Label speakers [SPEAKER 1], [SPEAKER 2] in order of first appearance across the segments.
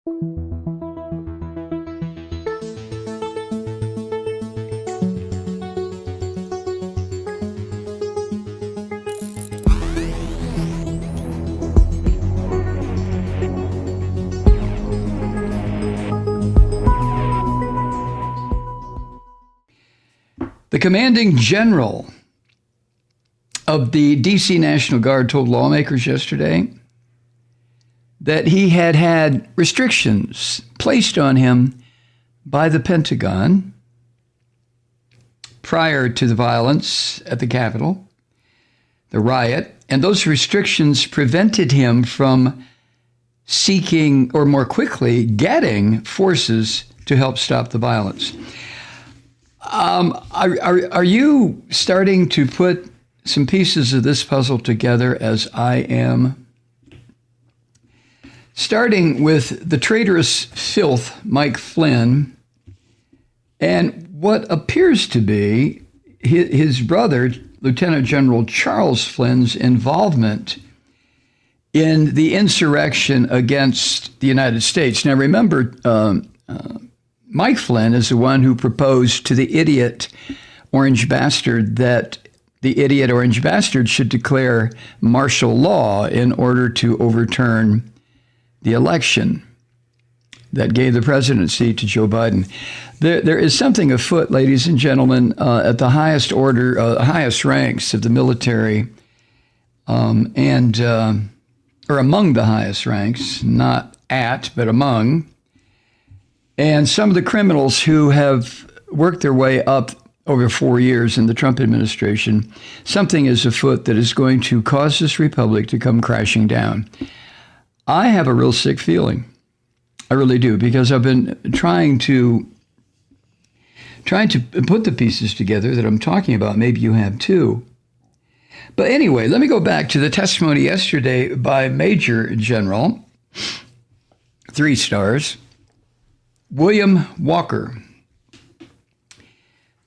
[SPEAKER 1] The commanding general of the D.C. National Guard told lawmakers yesterday that he had restrictions placed on him by the Pentagon prior to the violence at the Capitol, the riot, and those restrictions prevented him from seeking, or more quickly, getting forces to help stop the violence. Are you starting to put some pieces of this puzzle together as I am? Starting with the traitorous filth, Mike Flynn, and what appears to be his brother, Lieutenant General Charles Flynn's involvement in the insurrection against the United States. Now, remember, Mike Flynn is the one who proposed to the idiot orange bastard that the idiot orange bastard should declare martial law in order to overturn the election that gave the presidency to Joe Biden. There is something afoot, ladies and gentlemen, at the highest order, highest ranks of the military, or among the highest ranks, not at, but among. And some of the criminals who have worked their way up over 4 years in the Trump administration, something is afoot that is going to cause this republic to come crashing down. I have a real sick feeling. I really do, because I've been trying to put the pieces together that I'm talking about. Maybe you have too. But anyway, let me go back to the testimony yesterday by Major General, 3 stars, William Walker.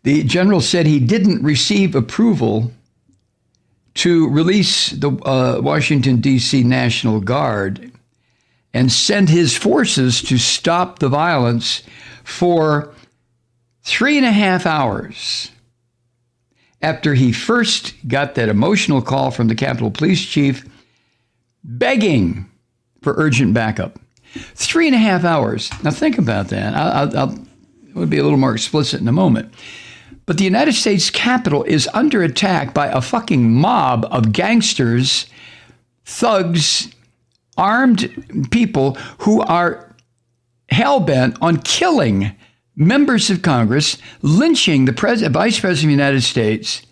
[SPEAKER 1] The general said he didn't receive approval to release the Washington, D.C. National Guard and send his forces to stop the violence for 3.5 hours after he first got that emotional call from the Capitol Police Chief begging for urgent backup. 3.5 hours. Now think about that. I'll be a little more explicit in a moment. But the United States Capitol is under attack by a fucking mob of gangsters, thugs, armed people who are hell-bent on killing members of Congress, lynching the Vice President of the United States.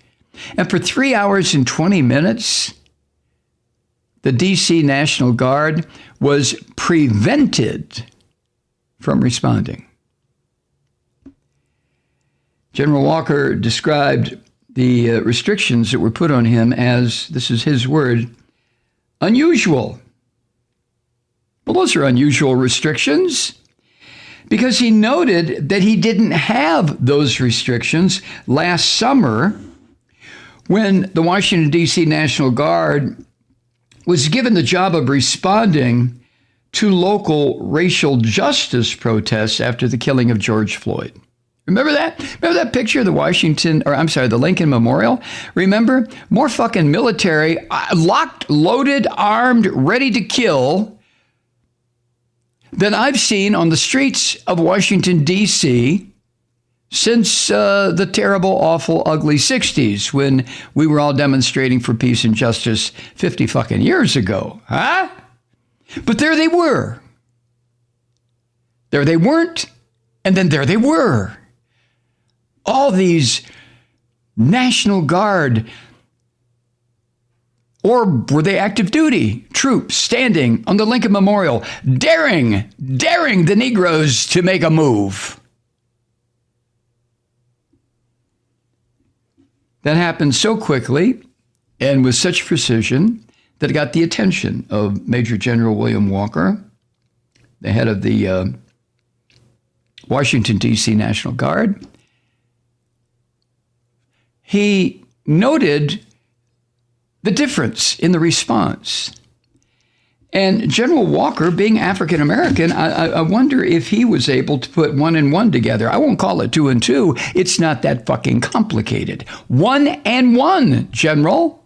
[SPEAKER 1] And for 3 hours and 20 minutes, the D.C. National Guard was prevented from responding. General Walker described the restrictions that were put on him as, this is his word, unusual. Well, those are unusual restrictions because he noted that he didn't have those restrictions last summer when the Washington, D.C. National Guard was given the job of responding to local racial justice protests after the killing of George Floyd. Remember that? Remember that picture of the Lincoln Memorial? Remember? More fucking military, locked, loaded, armed, ready to kill than I've seen on the streets of Washington, D.C. since the terrible, awful, ugly 60s when we were all demonstrating for peace and justice 50 fucking years ago. Huh? But there they were. There they weren't, and then there they were. All these National Guard, or were they active duty troops standing on the Lincoln Memorial, daring the Negroes to make a move. That happened so quickly and with such precision that it got the attention of Major General William Walker, the head of the Washington, D.C. National Guard. He noted the difference in the response. And General Walker, being African American, I wonder if he was able to put 1 and 1 together. I won't call it 2 and 2. It's not that fucking complicated. 1 and 1, General.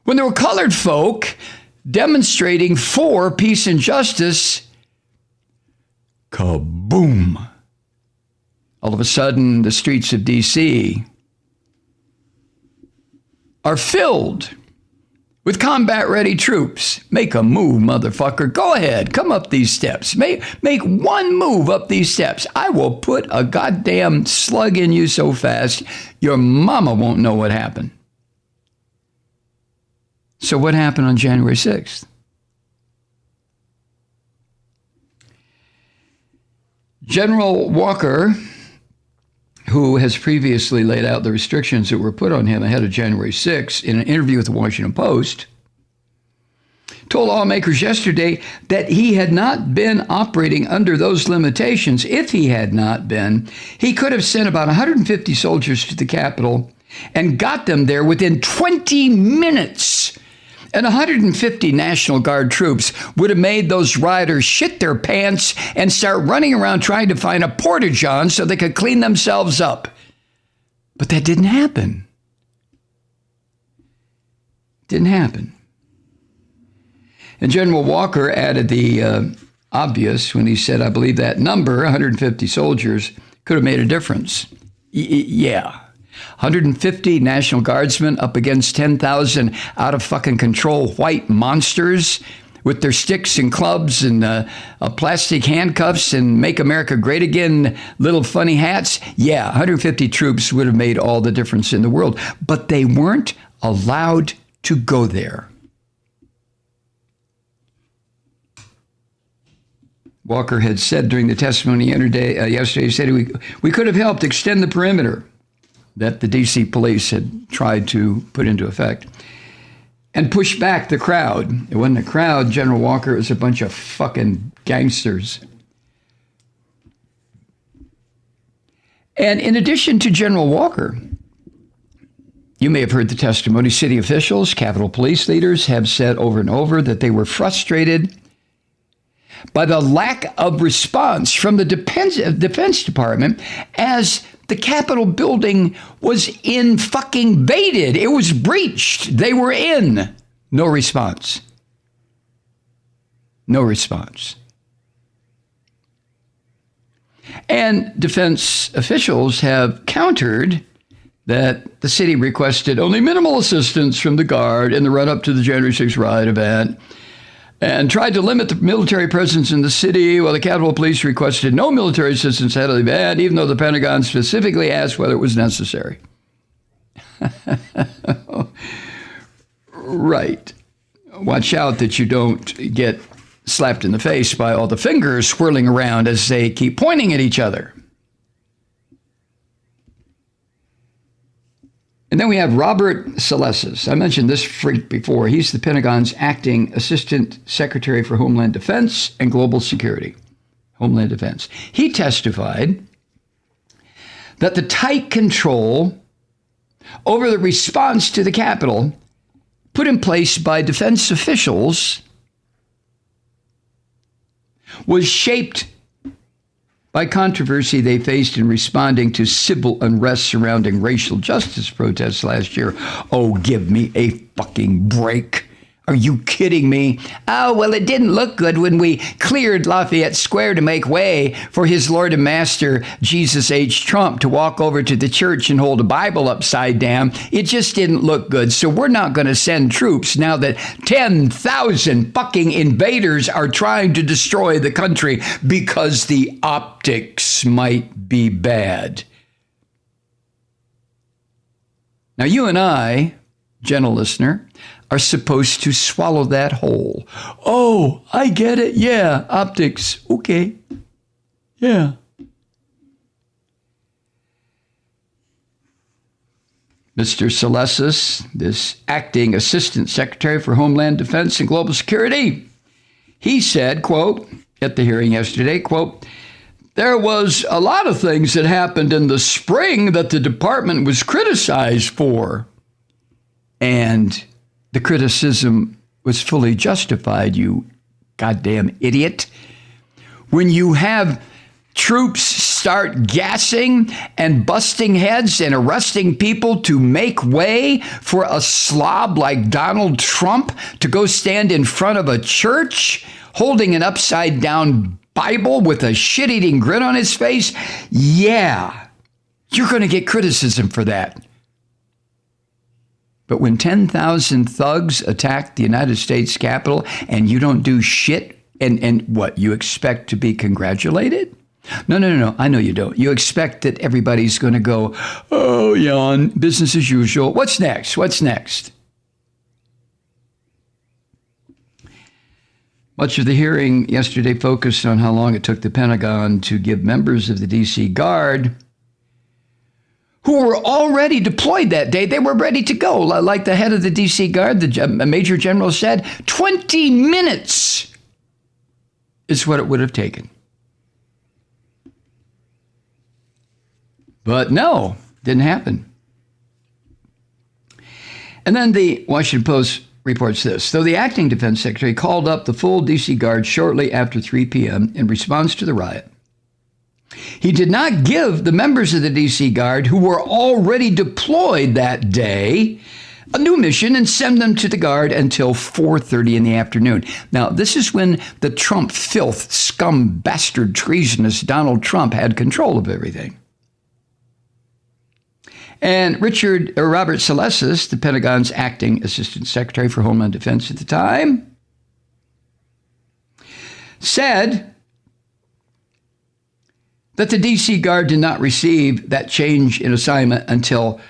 [SPEAKER 1] When there were colored folk demonstrating for peace and justice, kaboom. All of a sudden, the streets of D.C. are filled with combat-ready troops. Make a move, motherfucker. Go ahead. Come up these steps. Make one move up these steps. I will put a goddamn slug in you so fast, your mama won't know what happened. So what happened on January 6th? General Walker, who has previously laid out the restrictions that were put on him ahead of January 6th in an interview with the Washington Post, told lawmakers yesterday that he had not been operating under those limitations. If he had not been, he could have sent about 150 soldiers to the Capitol and got them there within 20 minutes. And 150 National Guard troops would have made those rioters shit their pants and start running around trying to find a porta-john so they could clean themselves up. But that didn't happen. Didn't happen. And General Walker added the obvious when he said, I believe that number, 150 soldiers, could have made a difference. Yeah. 150 National Guardsmen up against 10,000 out of fucking control white monsters with their sticks and clubs and plastic handcuffs and Make America Great Again little funny hats. Yeah, 150 troops would have made all the difference in the world, but they weren't allowed to go there. Walker had said during the testimony yesterday, he said we could have helped extend the perimeter that the D.C. police had tried to put into effect and push back the crowd. It wasn't a crowd, General Walker. It was a bunch of fucking gangsters. And in addition to General Walker, you may have heard the testimony. City officials, Capitol Police leaders have said over and over that they were frustrated by the lack of response from the Defense Department as the Capitol building was invaded. It was breached. They were in. No response. No response. And defense officials have countered that the city requested only minimal assistance from the Guard in the run-up to the January 6th riot event and tried to limit the military presence in the city, while the Capitol Police requested no military assistance ahead of the event, even though the Pentagon specifically asked whether it was necessary. Right. Watch out that you don't get slapped in the face by all the fingers swirling around as they keep pointing at each other. And then we have Robert Salesses. I mentioned this freak before. He's the Pentagon's acting Assistant Secretary for Homeland Defense and Global Security. Homeland Defense. He testified that the tight control over the response to the Capitol put in place by defense officials was shaped by controversy they faced in responding to civil unrest surrounding racial justice protests last year. Oh, give me a fucking break. Are you kidding me? Oh, well, it didn't look good when we cleared Lafayette Square to make way for his Lord and Master, Jesus H. Trump, to walk over to the church and hold a Bible upside down. It just didn't look good. So we're not going to send troops now that 10,000 fucking invaders are trying to destroy the country because the optics might be bad. Now, you and I, gentle listener, are supposed to swallow that whole. Oh, I get it. Yeah, optics. Okay. Yeah. Mr. Salesses, this acting Assistant Secretary for Homeland Defense and Global Security, he said, quote, at the hearing yesterday, quote, there was a lot of things that happened in the spring that the department was criticized for. And the criticism was fully justified, you goddamn idiot. When you have troops start gassing and busting heads and arresting people to make way for a slob like Donald Trump to go stand in front of a church holding an upside down Bible with a shit-eating grin on his face, yeah, you're going to get criticism for that. But when 10,000 thugs attack the United States Capitol and you don't do shit, and what, you expect to be congratulated? No. I know you don't. You expect that everybody's going to go, oh, yawn, business as usual. What's next? Much of the hearing yesterday focused on how long it took the Pentagon to give members of the D.C. Guard who were already deployed that day, they were ready to go. Like the head of the D.C. Guard, the Major General said, 20 minutes is what it would have taken. But no, didn't happen. And then the Washington Post reports this. Though the acting defense secretary called up the full D.C. Guard shortly after 3 p.m. in response to the riot, he did not give the members of the D.C. Guard who were already deployed that day a new mission and send them to the Guard until 4:30 in the afternoon. Now, this is when the Trump filth, scum, bastard, treasonous Donald Trump had control of everything. And Robert Salesses, the Pentagon's acting assistant secretary for Homeland Defense at the time, said that the D.C. Guard did not receive that change in assignment until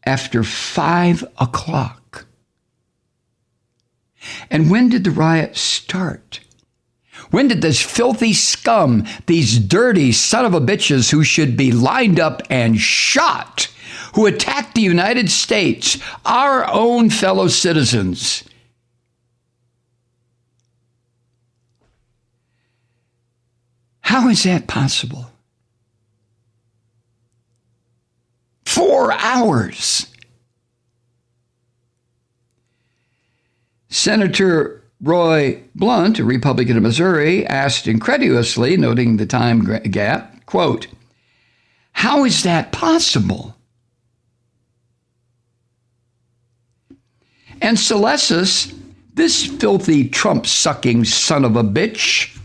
[SPEAKER 1] after 5 o'clock. And when did the riot start? When did this filthy scum, these dirty son of a bitches who should be lined up and shot, who attacked the United States, our own fellow citizens? How is that possible? 4 hours. Senator Roy Blunt, a Republican of Missouri, asked incredulously, noting the time gap, quote, how is that possible? And Salesses, this filthy Trump-sucking son of a bitch,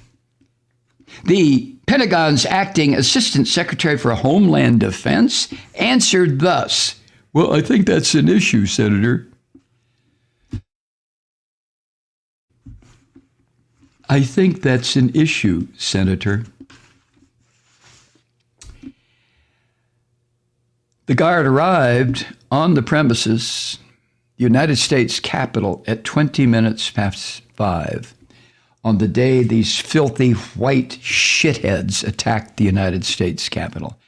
[SPEAKER 1] the Pentagon's acting assistant secretary for Homeland Defense, answered thus, well, I think that's an issue, Senator. I think that's an issue, Senator. The Guard arrived on the premises, United States Capitol, at 20 minutes past 5. On the day these filthy white shitheads attacked the United States Capitol.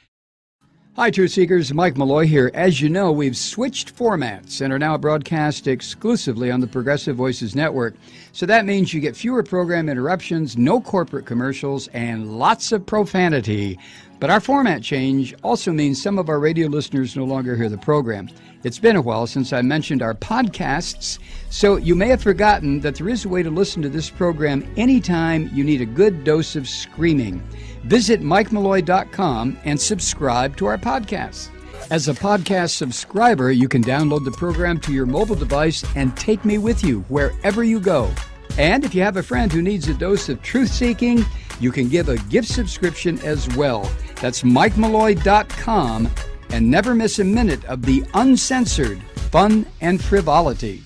[SPEAKER 1] Hi, Truth Seekers. Mike Malloy here. As you know, we've switched formats and are now broadcast exclusively on the Progressive Voices Network. So that means you get fewer program interruptions, no corporate commercials, and lots of profanity. But our format change also means some of our radio listeners no longer hear the program. It's been a while since I mentioned our podcasts, so you may have forgotten that there is a way to listen to this program anytime you need a good dose of screaming. Visit MikeMalloy.com and subscribe to our podcasts. As a podcast subscriber, you can download the program to your mobile device and take me with you wherever you go. And if you have a friend who needs a dose of truth-seeking, you can give a gift subscription as well. That's MikeMalloy.com, and never miss a minute of the uncensored fun and frivolity.